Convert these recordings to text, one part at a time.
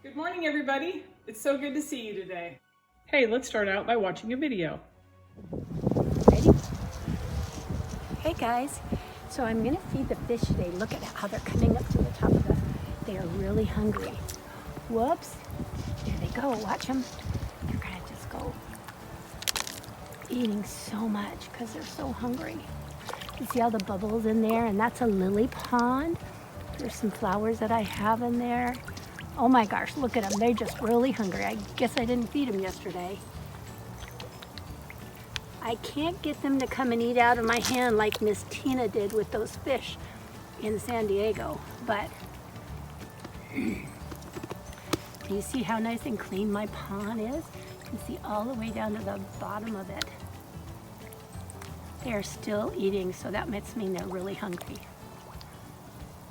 Good morning, everybody. It's so good to see you today. Hey, let's start out by watching a video. Ready? Hey guys, so I'm gonna feed the fish today. Look at how they're coming up to the top of the, they are really hungry. Whoops, there they go, watch them. They're gonna just go eating so much because they're so hungry. You see all the bubbles in there, and that's a lily pond. There's some flowers that I have in there. Oh my gosh, look at them, they're just really hungry. I guess I didn't feed them yesterday. I can't get them to come and eat out of my hand like Miss Tina did with those fish in San Diego, but do you see how nice and clean my pond is? You can see all the way down to the bottom of it. They're still eating, so that must mean they're really hungry.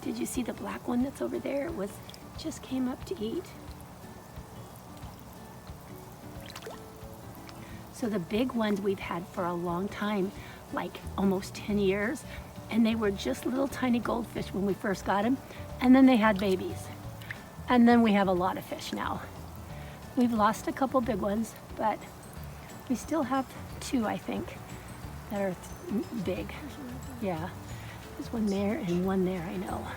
Did you see the black one that's over there? It just came up to eat. So the big ones we've had for a long time, like almost 10 years, and they were just little tiny goldfish when we first got them, and then they had babies. And then we have a lot of fish now. We've lost a couple big ones, but we still have two, I think, that are big. Yeah, there's one there and one there, I know.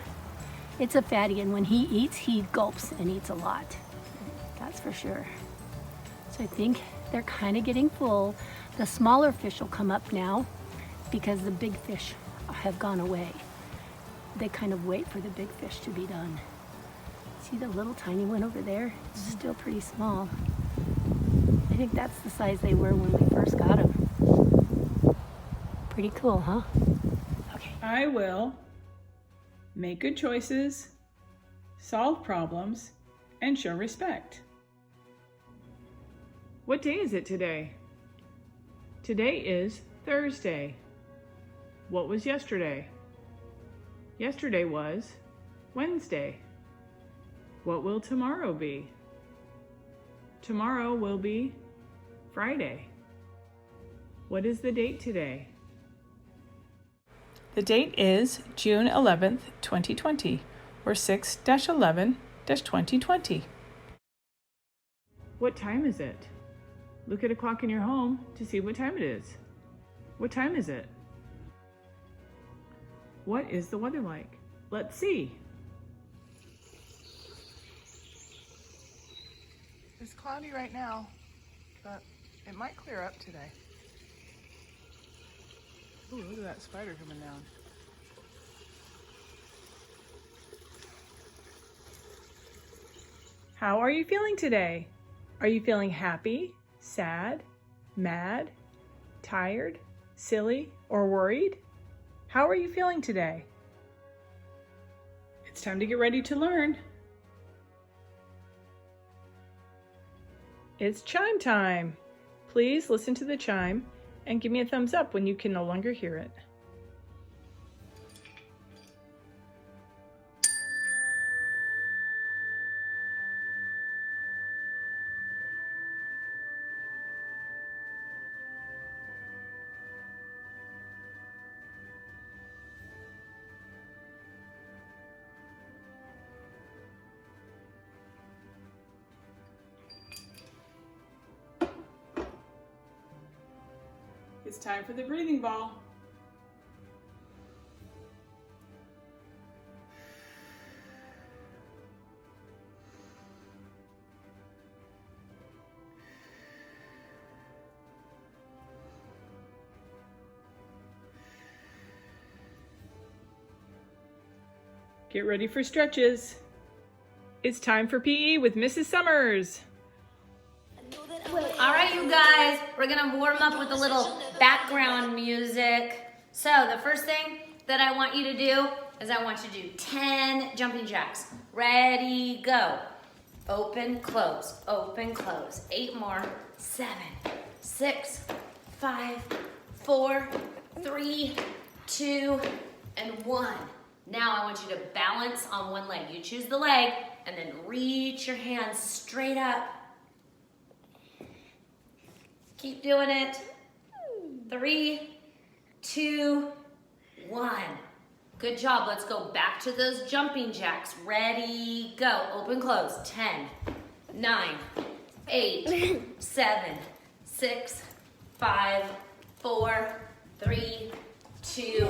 It's a fatty, and when he eats, he gulps and eats a lot. That's for sure. So I think they're kind of getting full. The smaller fish will come up now because the big fish have gone away. They kind of wait for the big fish to be done. See the little tiny one over there? It's still pretty small. I think that's the size they were when we first got them. Pretty cool, huh? Okay. I will make good choices, solve problems, and show respect. What day is it today? Today is Thursday. What was yesterday? Yesterday was Wednesday. What will tomorrow be? Tomorrow will be Friday. What is the date today? The date is June 11th, 2020, or 6-11-2020. What time is it? Look at a clock in your home to see what time it is. What time is it? What is the weather like? Let's see. It's cloudy right now, but it might clear up today. Ooh, look at that spider coming down. How are you feeling today? Are you feeling happy, sad, mad, tired, silly, or worried? How are you feeling today? It's time to get ready to learn. It's chime time. Please listen to the chime and give me a thumbs up when you can no longer hear it. It's time for the breathing ball. Get ready for stretches. It's time for PE with Mrs. Summers. All right, you guys, we're gonna warm up with a little background music. So the first thing that I want you to do is I want you to do 10 jumping jacks. Ready, go. Open, close, 8 more, 7, 6, 5, 4, 3, 2, and 1. Now I want you to balance on one leg. You choose the leg and then reach your hands straight up. Keep doing it. 3, 2, 1. Good job. Let's go back to those jumping jacks. Ready, go. Open, close. 10, 9, 8, 7, 6, 5, 4, 3, 2,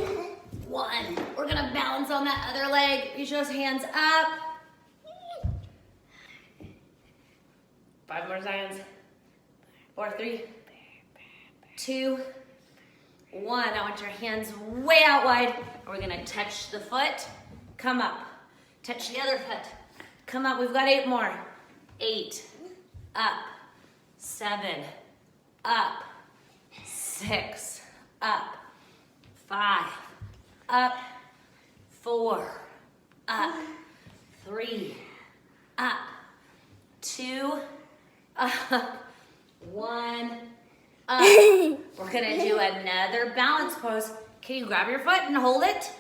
1. We're gonna balance on that other leg. Reach those hands up. 5 more seconds. 4, 3, 2, 1. I want your hands way out wide. We're gonna touch the foot, come up. Touch the other foot, come up. We've got 8 more. 8, up. 7, up. 6, up. 5, up. 4, up. 3, up. 2, up. 1, up. We're gonna do another balance pose. Can you grab your foot and hold it?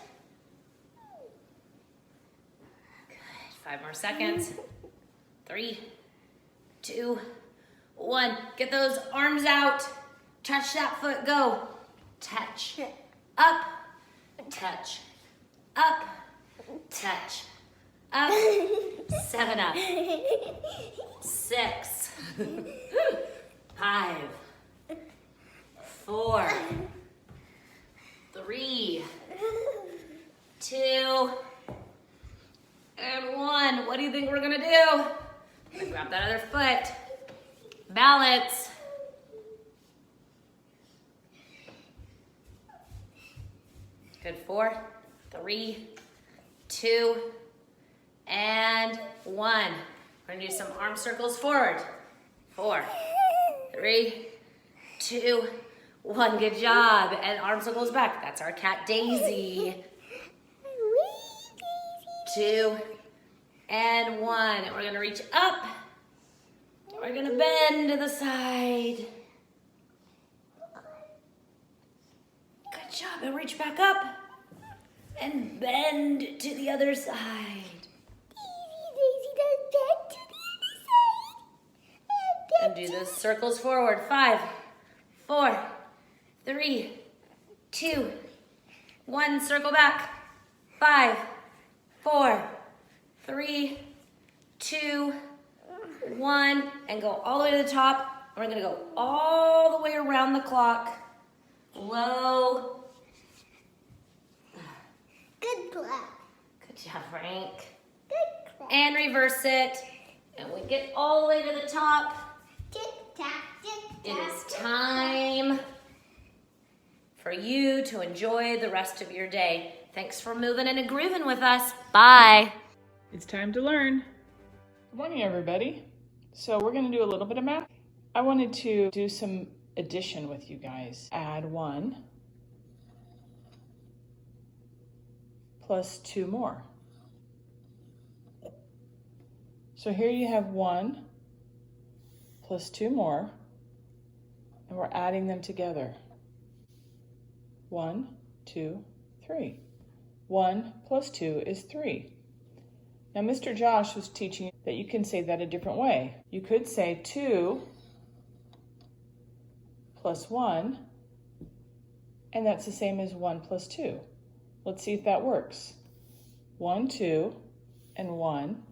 Good. 5 more seconds. 3, 2, 1. Get those arms out. Touch that foot. Go. Touch. Up. Touch. Up. Touch. Up. 7 up. 6. 5. 4. 3, 2, and 1. What do you think we're gonna do? I'm gonna grab that other foot. Balance. Good. 4, 3, 2, and 1. We're gonna do some arm circles forward. 4, 3, 2, 1. Good job. And arm circles back. That's our cat Daisy. 2, and 1. And we're gonna reach up. We're gonna bend to the side. Good job. And reach back up. And bend to the other side. Daisy does bend to the other side. And do those circles forward. 5, 4, 3, 2, 1. Circle back. 5, 4, 3, 2, 1. And go all the way to the top. And we're gonna go all the way around the clock. Low. Good clap. Good job, Frank. Good clap. And reverse it. And we get all the way to the top. Tick tack, tick It tack. is time for you to enjoy the rest of your day. Thanks for moving and grooving with us. Bye. It's time to learn. Good morning, everybody. So we're going to do a little bit of math. I wanted to do some addition with you guys. Add 1 plus 2 more. So here you have 1 plus 2 more, and we're adding them together. 1, 2, 3. 1 plus 2 is 3. Now, Mr. Josh was teaching that you can say that a different way. You could say 2 plus 1, and that's the same as 1 plus 2. Let's see if that works. 1, 2, and 1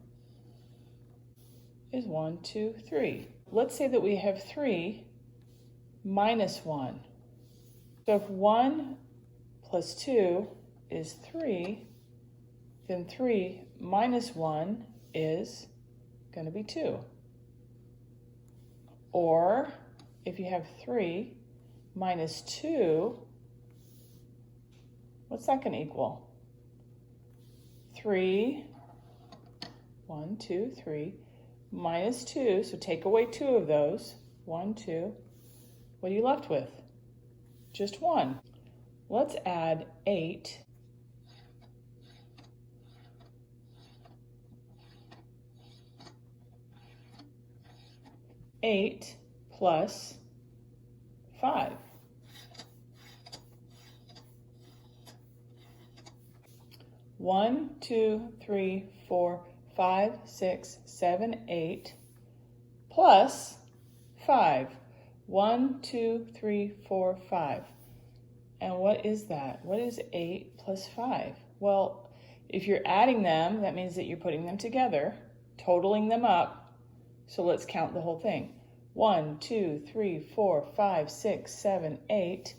is 1, 2, 3. Let's say that we have 3 minus 1. So if 1 plus 2 is 3, then 3 minus 1 is going to be 2. Or if you have 3 minus 2, what's that going to equal? 3, 1, 2, 3, minus 2, so take away 2 of those. 1, 2. What are you left with? Just 1. Let's add 8. Eight plus 5. One, 2, 3, 4, 5, 6, 7, 8 plus 5. 1, 2, 3, 4, 5. And what is that? What is 8 plus 5? Well, if you're adding them, that means that you're putting them together, totaling them up. So let's count the whole thing. 1, 2, 3, 4, 5, 6, 7, 8,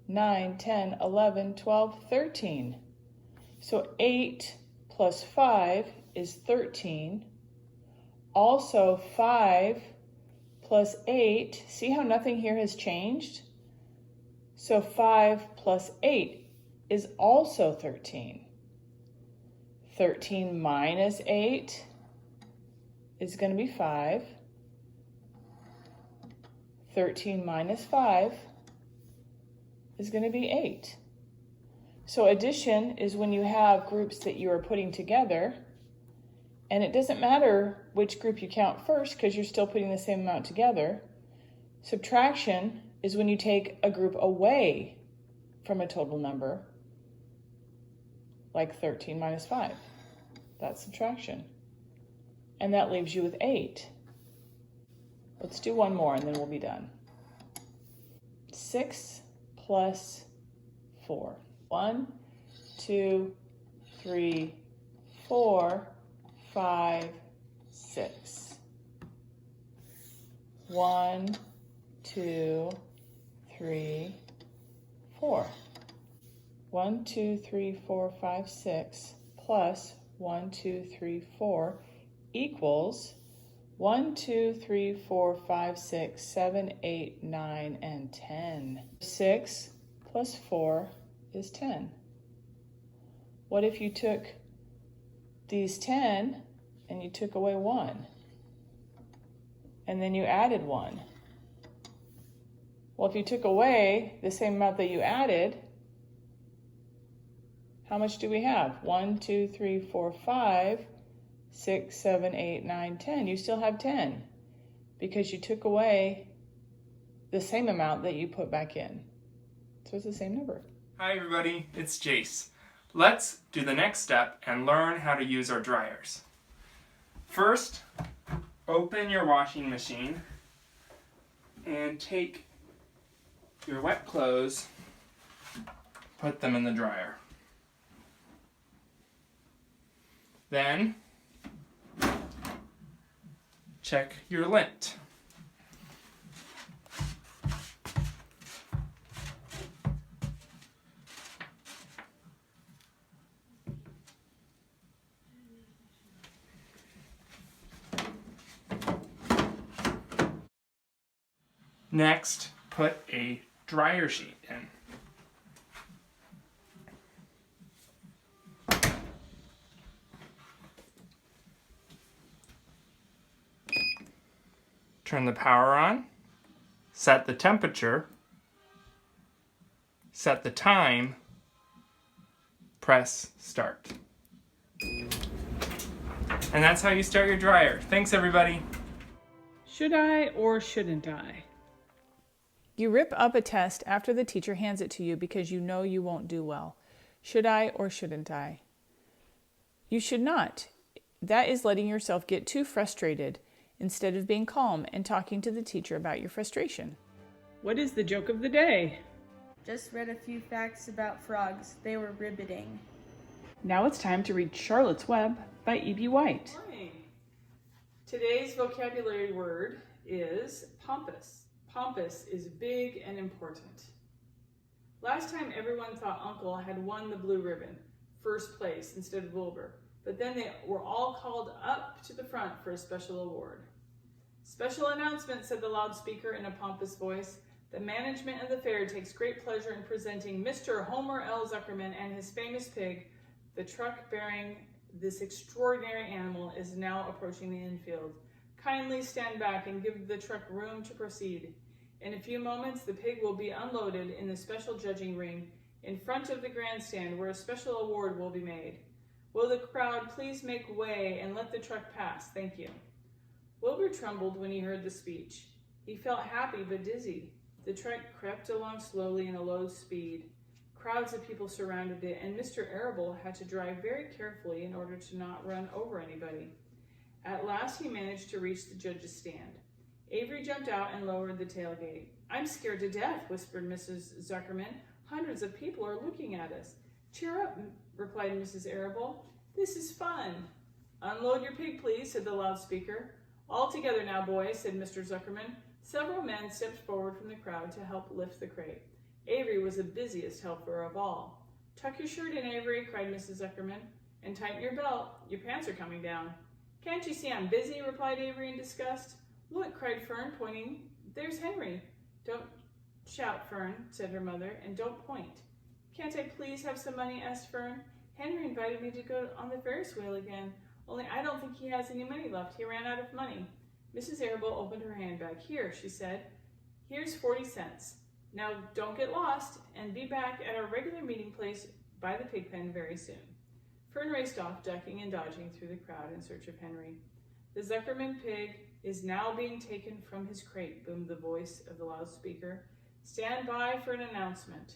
9, 10, 11, 12, 13. So 8 plus 5 is 13. Also 5 plus 8, see how nothing here has changed? So 5 plus 8 is also 13. 13 minus 8 is going to be 5. 13 minus 5 is going to be 8. So addition is when you have groups that you are putting together, and it doesn't matter which group you count first because you're still putting the same amount together. Subtraction is when you take a group away from a total number, like 13 minus 5. That's subtraction. And that leaves you with 8. Let's do one more and then we'll be done. 6 plus 4. 1, 2, 3, 4, 5, 6. 1, 2, 3, 4. 1, 2, 3, 4, 5, 6 plus 1, 2, 3, 4 equals 1, 2, 3, 4, 5, 6, 7, 8, 9, and 10. 6 plus 4 is 10. What if you took these 10 and you took away 1? And then you added 1. Well, if you took away the same amount that you added, how much do we have? 1, 2, 3, 4, 5, 6, 7, 8, 9, 10. You still have 10 because you took away the same amount that you put back in. So it's the same number. Hi everybody, it's Jace. Let's do the next step and learn how to use our dryers. First, open your washing machine and take your wet clothes, put them in the dryer. Then, check your lint. Next, put a dryer sheet in. Turn the power on, set the temperature, set the time, press start. And that's how you start your dryer. Thanks everybody. Should I or shouldn't I? You rip up a test after the teacher hands it to you because you know you won't do well. Should I or shouldn't I? You should not. That is letting yourself get too frustrated instead of being calm and talking to the teacher about your frustration. What is the joke of the day? Just read a few facts about frogs. They were riveting. Now it's time to read Charlotte's Web by E.B. White. Morning. Today's vocabulary word is pompous. Pompous is big and important. Last time everyone thought Uncle had won the blue ribbon, first place instead of Wilbur, but then they were all called up to the front for a special award. Special announcement, said the loudspeaker in a pompous voice. The management of the fair takes great pleasure in presenting Mr. Homer L. Zuckerman and his famous pig. The truck bearing this extraordinary animal is now approaching the infield. Kindly stand back and give the truck room to proceed. In a few moments, the pig will be unloaded in the special judging ring in front of the grandstand where a special award will be made. Will the crowd please make way and let the truck pass? Thank you. Wilbur trembled when he heard the speech. He felt happy but dizzy. The truck crept along slowly in a low speed. Crowds of people surrounded it, and Mr. Arable had to drive very carefully in order to not run over anybody. At last he managed to reach the judge's stand. Avery jumped out and lowered the tailgate. I'm scared to death, whispered Mrs. Zuckerman. Hundreds of people are looking at us. Cheer up, replied Mrs. Arable. This is fun. Unload your pig, please, said the loudspeaker. All together now, boys, said Mr. Zuckerman. Several men stepped forward from the crowd to help lift the crate. Avery was the busiest helper of all. Tuck your shirt in, Avery, cried Mrs. Zuckerman, and tighten your belt. Your pants are coming down. Can't you see I'm busy, replied Avery in disgust. Look, cried Fern, pointing. There's Henry. Don't shout, Fern, said her mother, and don't point. Can't I please have some money, asked Fern. Henry invited me to go on the Ferris wheel again, only I don't think he has any money left. He ran out of money. Mrs. Arable opened her handbag. Here, she said. Here's 40 cents. Now don't get lost, and be back at our regular meeting place by the pig pen very soon. Fern raced off, ducking and dodging through the crowd in search of Henry. The Zuckerman pig is now being taken from his crate, boomed the voice of the loudspeaker. Stand by for an announcement.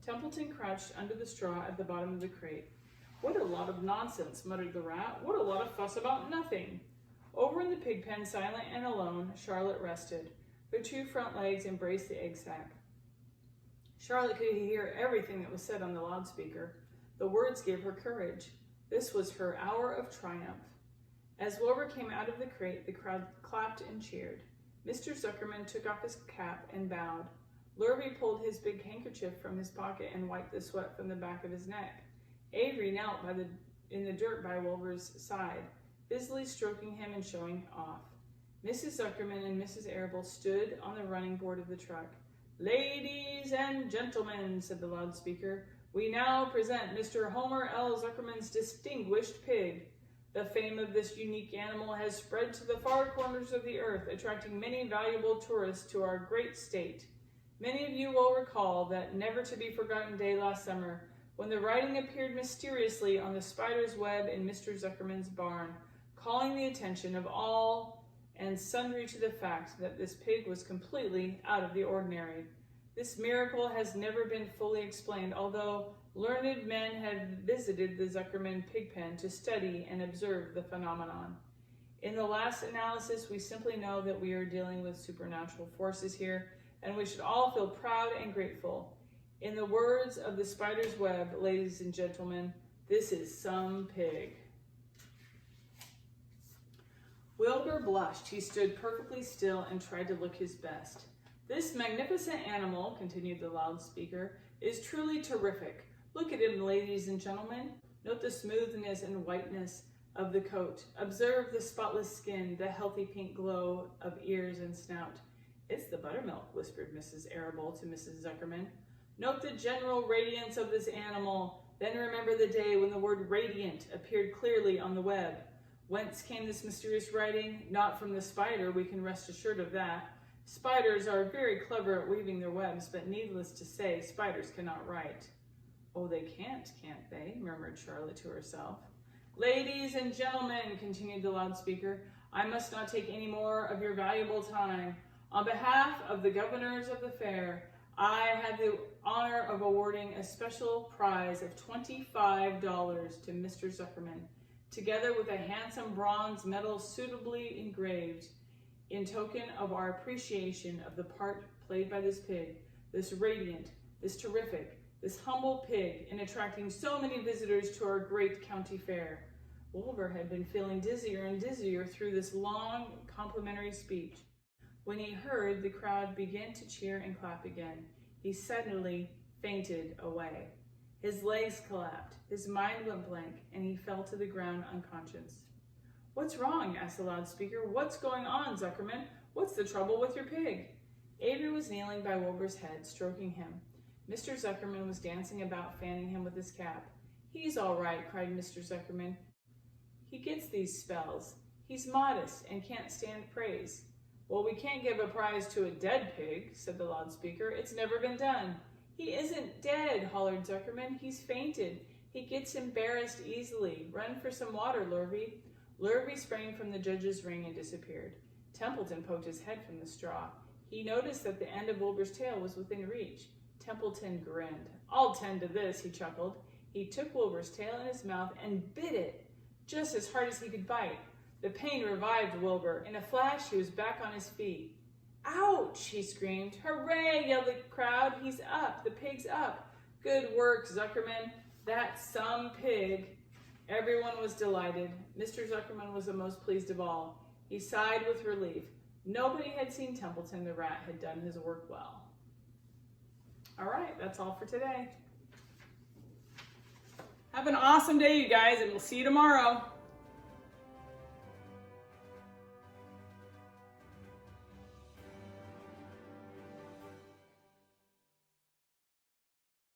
Templeton crouched under the straw at the bottom of the crate. What a lot of nonsense, muttered the rat. What a lot of fuss about nothing. Over in the pig pen, silent and alone, Charlotte rested. Her two front legs embraced the egg sack. Charlotte could hear everything that was said on the loudspeaker. The words gave her courage. This was her hour of triumph. As Wilbur came out of the crate, the crowd clapped and cheered. Mr. Zuckerman took off his cap and bowed. Lurvy pulled his big handkerchief from his pocket and wiped the sweat from the back of his neck. Avery knelt in the dirt by Wilbur's side, busily stroking him and showing off. Mrs. Zuckerman and Mrs. Arable stood on the running board of the truck. Ladies and gentlemen, said the loudspeaker, we now present Mr. Homer L. Zuckerman's distinguished pig. The fame of this unique animal has spread to the far corners of the earth, attracting many valuable tourists to our great state. Many of you will recall that never-to-be-forgotten day last summer when the writing appeared mysteriously on the spider's web in Mr. Zuckerman's barn, calling the attention of all and sundry to the fact that this pig was completely out of the ordinary. This miracle has never been fully explained, although learned men have visited the Zuckerman pig pen to study and observe the phenomenon. In the last analysis, we simply know that we are dealing with supernatural forces here, and we should all feel proud and grateful. In the words of the spider's web, ladies and gentlemen, this is some pig. Wilbur blushed. He stood perfectly still and tried to look his best. This magnificent animal, continued the loudspeaker, is truly terrific. Look at him, ladies and gentlemen. Note the smoothness and whiteness of the coat. Observe the spotless skin, the healthy pink glow of ears and snout. It's the buttermilk, whispered Mrs. Arable to Mrs. Zuckerman. Note the general radiance of this animal. Then remember the day when the word radiant appeared clearly on the web. Whence came this mysterious writing? Not from the spider, we can rest assured of that. Spiders are very clever at weaving their webs, but needless to say, spiders cannot write. Oh, they can't they? Murmured Charlotte to herself. Ladies and gentlemen, continued the loudspeaker, I must not take any more of your valuable time. On behalf of the governors of the fair, I have the honor of awarding a special prize of $25 to Mr. Zuckerman, together with a handsome bronze medal suitably engraved, in token of our appreciation of the part played by this pig, this radiant, this terrific, this humble pig, in attracting so many visitors to our great county fair. Wilbur had been feeling dizzier and dizzier through this long complimentary speech. When he heard the crowd begin to cheer and clap again, he suddenly fainted away. His legs collapsed, his mind went blank, and he fell to the ground unconscious. What's wrong? Asked the loudspeaker. What's going on, Zuckerman? What's the trouble with your pig? Avery was kneeling by Wilbur's head, stroking him. Mr. Zuckerman was dancing about, fanning him with his cap. He's all right, cried Mr. Zuckerman. He gets these spells. He's modest and can't stand praise. Well, we can't give a prize to a dead pig, said the loudspeaker. It's never been done. He isn't dead, hollered Zuckerman. He's fainted. He gets embarrassed easily. Run for some water, Lurvy. Lurvy sprang from the judge's ring and disappeared. Templeton poked his head from the straw. He noticed that the end of Wilbur's tail was within reach. Templeton grinned. I'll tend to this, he chuckled. He took Wilbur's tail in his mouth and bit it, just as hard as he could bite. The pain revived Wilbur. In a flash, he was back on his feet. Ouch, he screamed. Hooray, yelled the crowd. He's up. The pig's up. Good work, Zuckerman. That some pig. Everyone was delighted. Mr. Zuckerman was the most pleased of all. He sighed with relief. Nobody had seen Templeton the rat had done his work well. All right, that's all for today. Have an awesome day, you guys, and we'll see you tomorrow.